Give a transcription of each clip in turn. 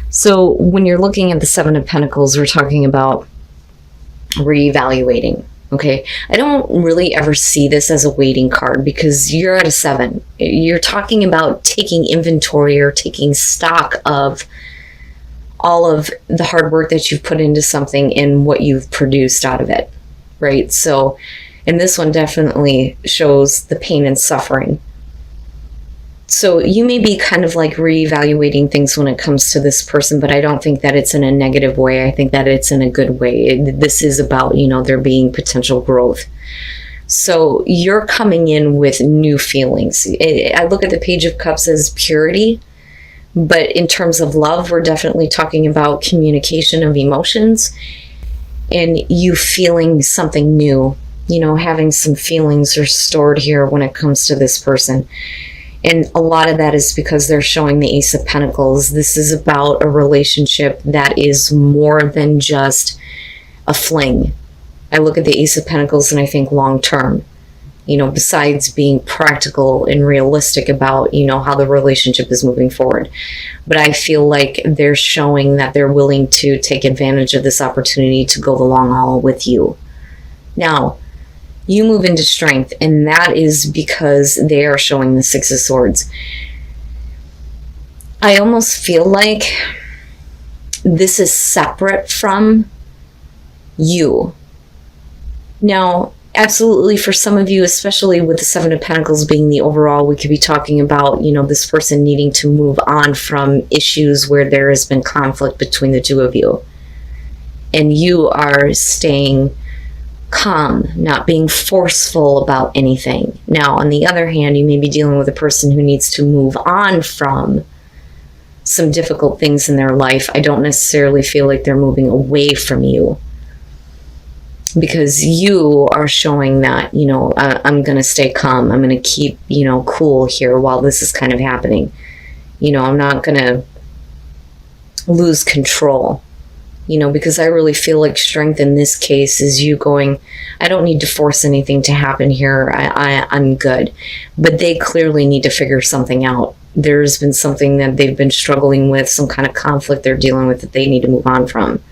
So when you're looking at the Seven of Pentacles, we're talking about reevaluating. Okay, I don't really ever see this as a waiting card because you're at a 7. You're talking about taking inventory or taking stock of all of the hard work that you've put into something and what you've produced out of it, right? So, and this one definitely shows the pain and suffering. So you may be kind of like reevaluating things when it comes to this person, but I don't think that it's in a negative way. I think that it's in a good way. This is about, there being potential growth. So you're coming in with new feelings. I look at the Page of Cups as purity, but in terms of love, we're definitely talking about communication of emotions and you feeling something new, having some feelings restored here when it comes to this person. And a lot of that is because they're showing the Ace of Pentacles. This is about a relationship that is more than just a fling. I look at the Ace of Pentacles and I think long term, besides being practical and realistic about, how the relationship is moving forward. But I feel like they're showing that they're willing to take advantage of this opportunity to go the long haul with you. Now, you move into strength, and that is because they are showing the Six of Swords. I almost feel like this is separate from you. Now, absolutely, for some of you, especially with the Seven of Pentacles being the overall, we could be talking about, this person needing to move on from issues where there has been conflict between the two of you. And you are staying calm, not being forceful about anything. Now, on the other hand, you may be dealing with a person who needs to move on from some difficult things in their life. I don't necessarily feel like they're moving away from you because you are showing that, I'm going to stay calm. I'm going to keep, cool here while this is kind of happening. I'm not going to lose control. Because I really feel like strength in this case is you going, I don't need to force anything to happen here. I'm good. But they clearly need to figure something out. There's been something that they've been struggling with, some kind of conflict they're dealing with that they need to move on from.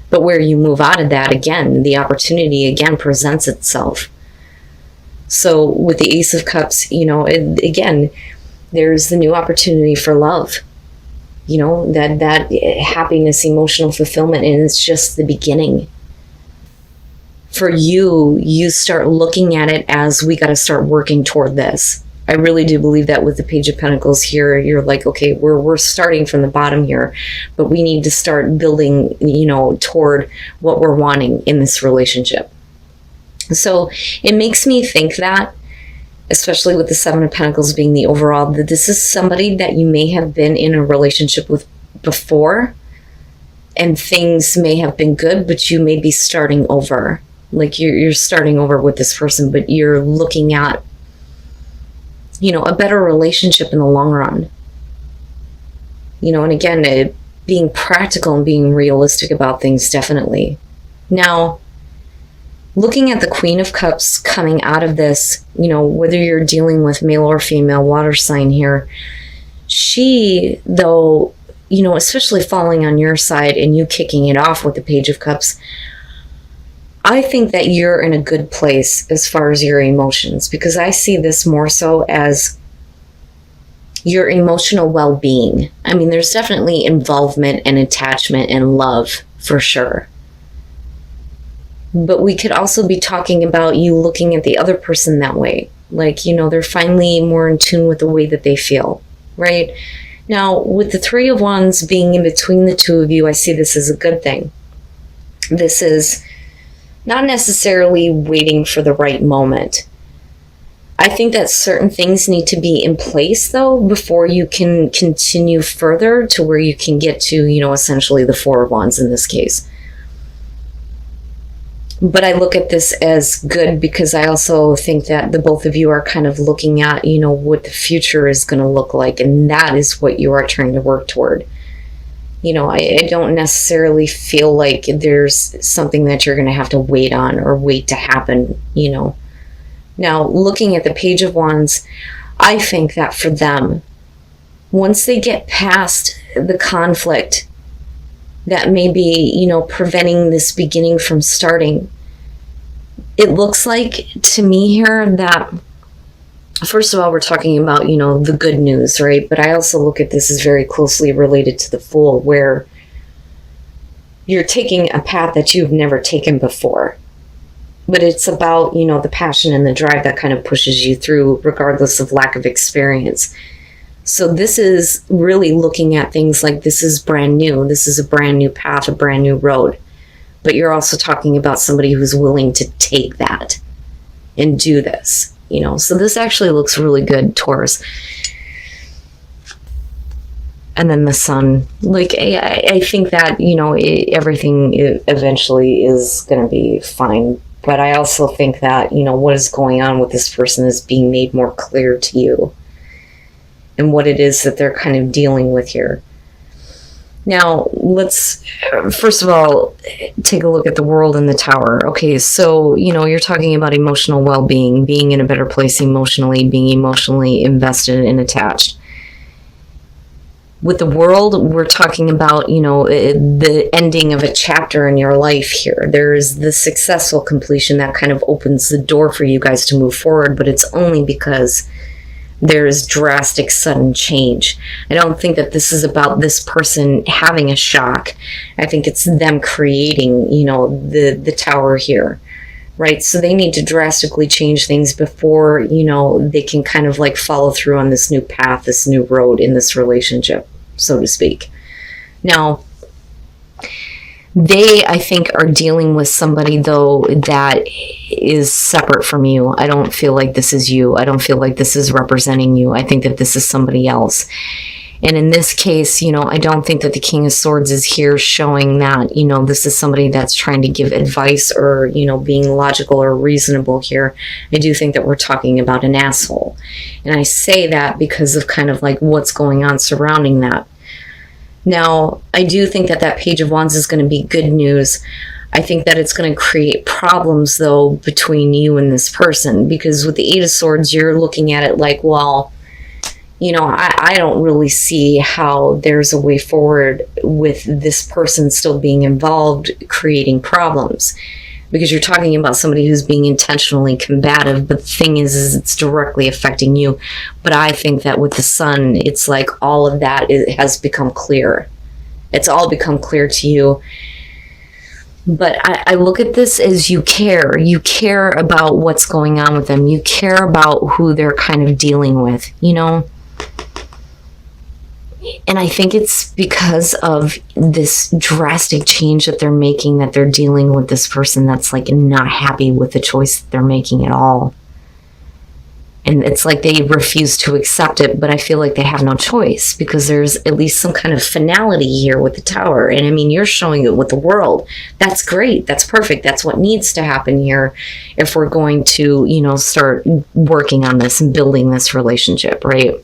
But where you move out of that, again, the opportunity again presents itself. So with the Ace of Cups, again, there's the new opportunity for love. That happiness, emotional fulfillment, and it's just the beginning. For you start looking at it as we got to start working toward this. I really do believe that with the Page of Pentacles here, you're like, okay, we're starting from the bottom here, but we need to start building, toward what we're wanting in this relationship. So it makes me think that, especially with the Seven of Pentacles being the overall, that this is somebody that you may have been in a relationship with before and things may have been good, but you may be starting over. Like you're starting over with this person, but you're looking at, a better relationship in the long run. And again, being practical and being realistic about things, definitely. Now, looking at the Queen of Cups coming out of this, whether you're dealing with male or female water sign here, she, though, especially falling on your side and you kicking it off with the Page of Cups, I think that you're in a good place as far as your emotions, because I see this more so as your emotional well-being. I mean, there's definitely involvement and attachment and love for sure. But we could also be talking about you looking at the other person that way. Like, they're finally more in tune with the way that they feel, right? Now, with the Three of Wands being in between the two of you, I see this as a good thing. This is not necessarily waiting for the right moment. I think that certain things need to be in place, though, before you can continue further to where you can get to, essentially the Four of Wands in this case. But I look at this as good because I also think that the both of you are kind of looking at, what the future is going to look like. And that is what you are trying to work toward. I don't necessarily feel like there's something that you're going to have to wait on or wait to happen, Now, looking at the Page of Wands, I think that for them, once they get past the conflict that may be, you know, preventing this beginning from starting. It looks like to me here that, first of all, we're talking about, you know, the good news, right? But I also look at this as very closely related to the Fool, where you're taking a path that you've never taken before. But it's about, you know, the passion and the drive that kind of pushes you through regardless of lack of experience. So this is really looking at things like this is brand new. This is a brand new path, a brand new road. But you're also talking about somebody who's willing to take that and do this, you know. So this actually looks really good, Taurus. And then the Sun. Like, I think that, you know, everything eventually is going to be fine. But I also think that, you know, what is going on with this person is being made more clear to you. And what it is that they're kind of dealing with here. Now, let's, first of all, take a look at the World and the Tower. Okay, so, you know, you're talking about emotional well-being, being in a better place emotionally, being emotionally invested and attached. With the World, we're talking about, you know, the ending of a chapter in your life here. There's the successful completion that kind of opens the door for you guys to move forward, but it's only because there's drastic sudden change. I don't think that this is about this person having a shock. I think it's them creating, you know, the Tower here, right? So they need to drastically change things before, you know, they can kind of like follow through on this new path, this new road in this relationship, so to speak. Now, they, I think, are dealing with somebody, though, that is separate from you. I don't feel like this is you. I don't feel like this is representing you. I think that this is somebody else. And in this case, you know, I don't think that the King of Swords is here showing that, you know, this is somebody that's trying to give advice or, you know, being logical or reasonable here. I do think that we're talking about an asshole. And I say that because of kind of like what's going on surrounding that. Now, I do think that that Page of Wands is going to be good news. I think that it's going to create problems, though, between you and this person. Because with the Eight of Swords, you're looking at it like, well, you know, I don't really see how there's a way forward with this person still being involved, creating problems. Because you're talking about somebody who's being intentionally combative, but the thing is it's directly affecting you. But I think that with the Sun, it's like all of that has become clear. It's all become clear to you. But I look at this as you care. You care about what's going on with them. You care about who they're kind of dealing with, you know? And I think it's because of this drastic change that they're making, that they're dealing with this person that's like not happy with the choice that they're making at all. And it's like they refuse to accept it, but I feel like they have no choice because there's at least some kind of finality here with the Tower. And I mean, you're showing it with the World. That's great. That's perfect. That's what needs to happen here if we're going to, you know, start working on this and building this relationship, right?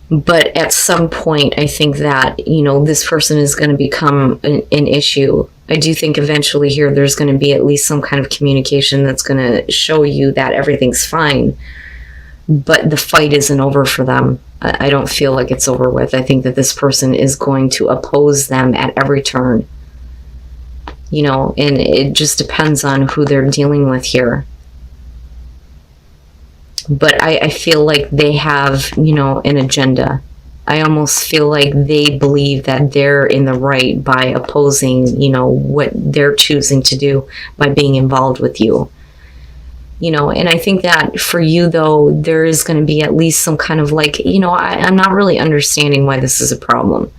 But at some point, I think that, you know, this person is going to become an issue. I do think eventually here there's going to be at least some kind of communication that's going to show you that everything's fine. But the fight isn't over for them. I don't feel like it's over with. I think that this person is going to oppose them at every turn. You know, and it just depends on who they're dealing with here. But I feel like they have, you know, an agenda. I almost feel like they believe that they're in the right by opposing, you know, what they're choosing to do by being involved with you. You know, and I think that for you, though, there is going to be at least some kind of like, you know, I'm not really understanding why this is a problem.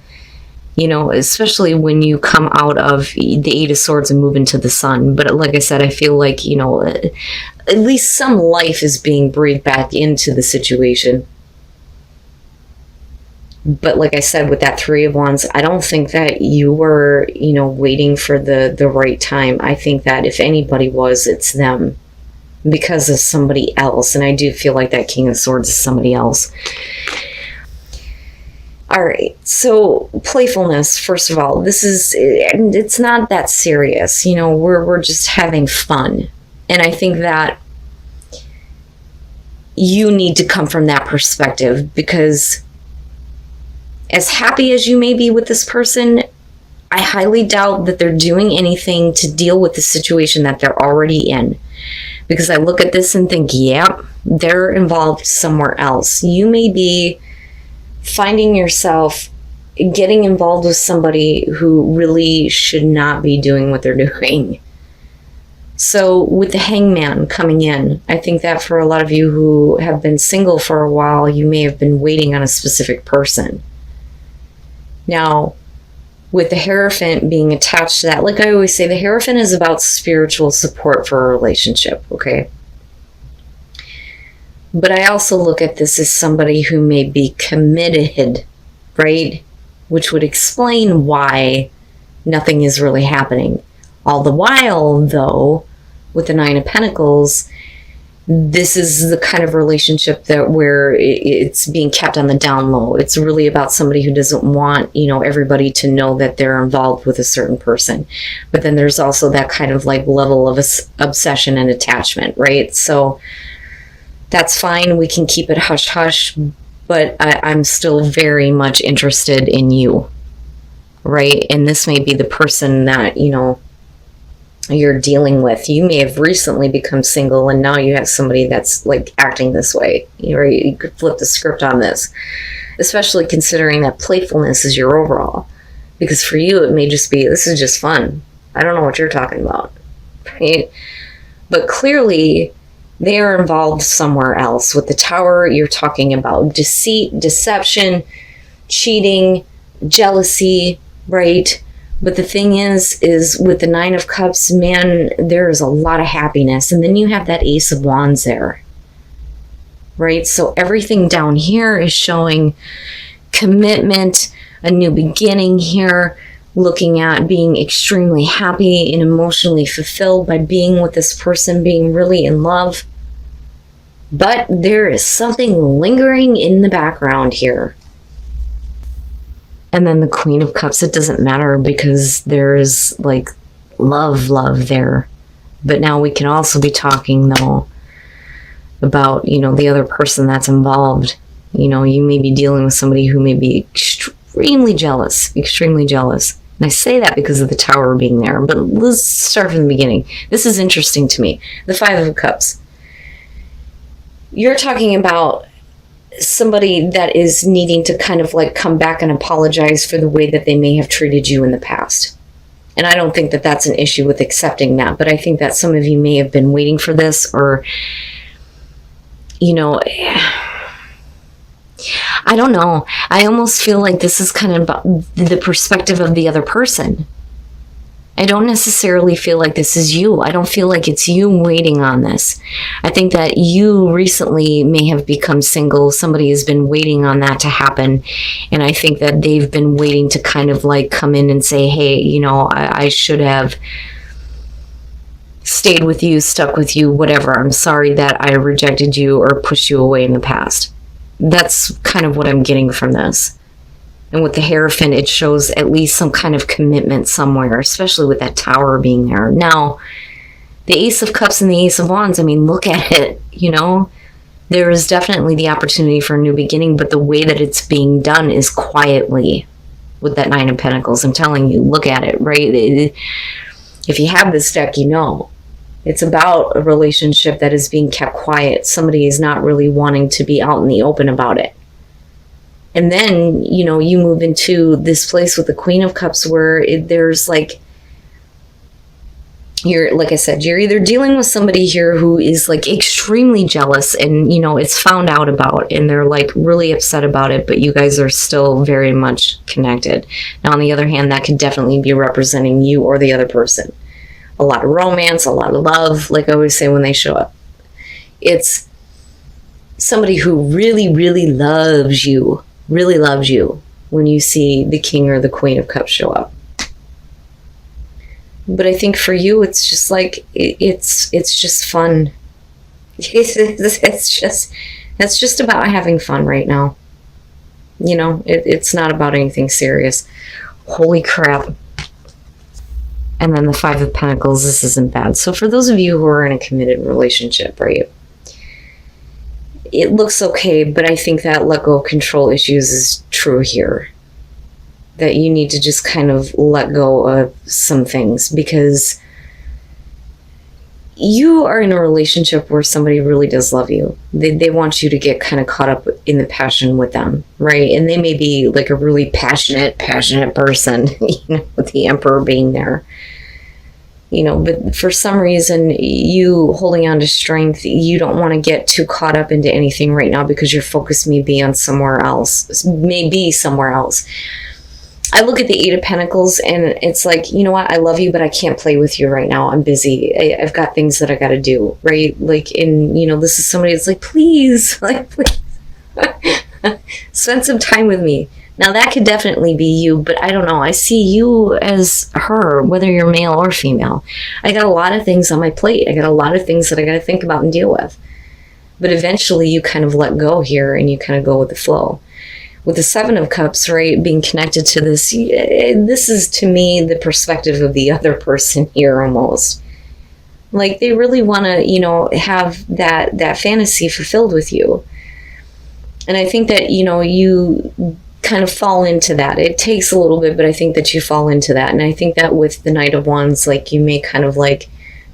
You know, especially when you come out of the Eight of Swords and move into the Sun. But like I said, I feel like, you know, at least some life is being breathed back into the situation. But like I said, with that Three of Wands, I don't think that you were, you know, waiting for the right time. I think that if anybody was, it's them. Because of somebody else. And I do feel like that King of Swords is somebody else. All right, so playfulness, first of all, it's not that serious. You know, we're just having fun. And I think that you need to come from that perspective because as happy as you may be with this person, I highly doubt that they're doing anything to deal with the situation that they're already in. Because I look at this and think, yep, they're involved somewhere else. You may be finding yourself getting involved with somebody who really should not be doing what they're doing. So with the hangman coming in, I think that for a lot of you who have been single for a while, you may have been waiting on a specific person. Now, with the Hierophant being attached to that, like I always say, the Hierophant is about spiritual support for a relationship, okay? But I also look at this as somebody who may be committed, right? Which would explain why nothing is really happening. All the while, though, with the Nine of Pentacles, this is the kind of relationship that where it's being kept on the down low. It's really about somebody who doesn't want, everybody to know that they're involved with a certain person. But then there's also that kind of like level of obsession and attachment, right? So that's fine. We can keep it hush hush, but I'm still very much interested in you, right? And this may be the person that, you're dealing with. You may have recently become single and now you have somebody that's like acting this way. You could flip the script on this, especially considering that playfulness is your overall. Because for you, it may just be, this is just fun. I don't know what you're talking about, right? But clearly, they are involved somewhere else. With the Tower, you're talking about deceit, deception, cheating, jealousy, right? But the thing is with the Nine of Cups, man, there is a lot of happiness. And then you have that Ace of Wands there, right? So everything down here is showing commitment, a new beginning here, looking at being extremely happy and emotionally fulfilled by being with this person, being really in love. But there is something lingering in the background here. And then the Queen of Cups, it doesn't matter because there's like love there. But now we can also be talking though about, the other person that's involved. You may be dealing with somebody who may be extremely jealous. And I say that because of the Tower being there. But let's start from the beginning. This is interesting to me. The Five of Cups. You're talking about somebody that is needing to kind of like come back and apologize for the way that they may have treated you in the past. And I don't think that that's an issue with accepting that, but I think that some of you may have been waiting for this, or, I don't know. I almost feel like this is kind of about the perspective of the other person. I don't necessarily feel like this is you. I don't feel like it's you waiting on this. I think that you recently may have become single. Somebody has been waiting on that to happen. And I think that they've been waiting to kind of like come in and say, hey, I should have stayed with you, stuck with you, whatever. I'm sorry that I rejected you or pushed you away in the past. That's kind of what I'm getting from this. And with the Hierophant, it shows at least some kind of commitment somewhere, especially with that Tower being there. Now, the Ace of Cups and the Ace of Wands, look at it, There is definitely the opportunity for a new beginning, but the way that it's being done is quietly with that Nine of Pentacles. I'm telling you, look at it, right? If you have this deck, It's about a relationship that is being kept quiet. Somebody is not really wanting to be out in the open about it. And then, you move into this place with the Queen of Cups where there's like, like I said, you're either dealing with somebody here who is like extremely jealous and, it's found out about and they're like really upset about it, but you guys are still very much connected. Now, on the other hand, that could definitely be representing you or the other person. A lot of romance, a lot of love, like I always say when they show up. It's somebody who really, really loves you when you see the King or the Queen of Cups show up. But I think for you, it's just like, it's just fun. It's just about having fun right now. It's not about anything serious. Holy crap. And then the Five of Pentacles, this isn't bad. So for those of you who are in a committed relationship, right? It looks okay, but I think that let go of control issues is true here. that you need to just kind of let go of some things, because you are in a relationship where somebody really does love you. They want you to get kind of caught up in the passion with them, right? And they may be like a really passionate person, with the Emperor being there. But for some reason, you holding on to strength, you don't want to get too caught up into anything right now, because your focus may be on somewhere else. I look at the Eight of Pentacles and it's like, you know what? I love you, but I can't play with you right now. I'm busy. I've got things that I got to do, right? Like, this is somebody that's like, please, please, spend some time with me. Now that could definitely be you, but I don't know. I see you as her, whether you're male or female. I got a lot of things on my plate. I got a lot of things that I got to think about and deal with. But eventually you kind of let go here and you kind of go with the flow. With the Seven of Cups, right, being connected to this is to me the perspective of the other person here almost. Like they really want to, have that fantasy fulfilled with you. And I think that, you kind of fall into that. It takes a little bit, but I think that you fall into that. And I think that with the Knight of Wands, like you may kind of like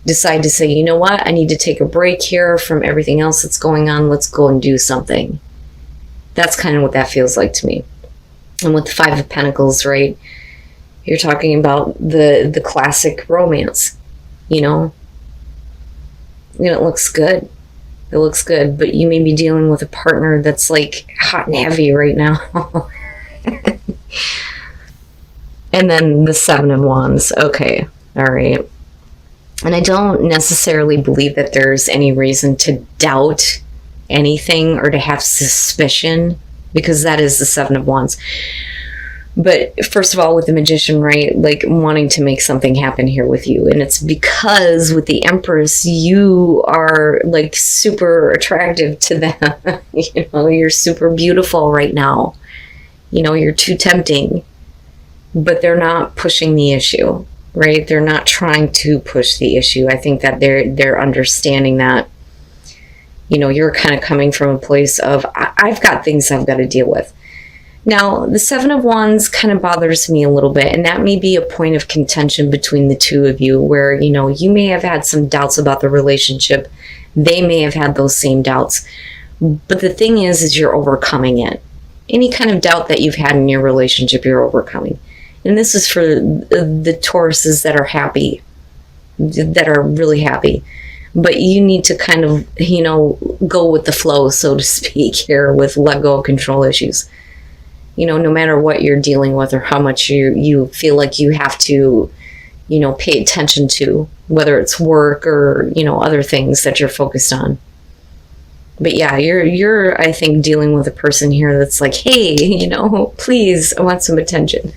decide to say, you know what, I need to take a break here from everything else that's going on. Let's go and do something. That's kind of what that feels like to me. And with the Five of Pentacles, right, you're talking about the classic romance, And it looks good. It looks good, but you may be dealing with a partner that's like hot and heavy right now. And then the Seven of Wands. Okay. All right. And I don't necessarily believe that there's any reason to doubt anything or to have suspicion, because that is the Seven of Wands. But first of all, with the Magician, right, like wanting to make something happen here with you. And it's because with the Empress, you are like super attractive to them. You're super beautiful right now. You're too tempting. But they're not pushing the issue, right? They're not trying to push the issue. I think that they're understanding that, you're kind of coming from a place of, I've got things I've got to deal with. Now, the Seven of Wands kind of bothers me a little bit, and that may be a point of contention between the two of you where, you may have had some doubts about the relationship. They may have had those same doubts. But the thing is you're overcoming it. Any kind of doubt that you've had in your relationship, you're overcoming. And this is for the Tauruses that are happy, that are really happy. But you need to kind of, go with the flow, so to speak, here with let go of control issues. No matter what you're dealing with or how much you feel like you have to, pay attention to, whether it's work or, other things that you're focused on. But yeah, you're, I think, dealing with a person here that's like, hey, please, I want some attention.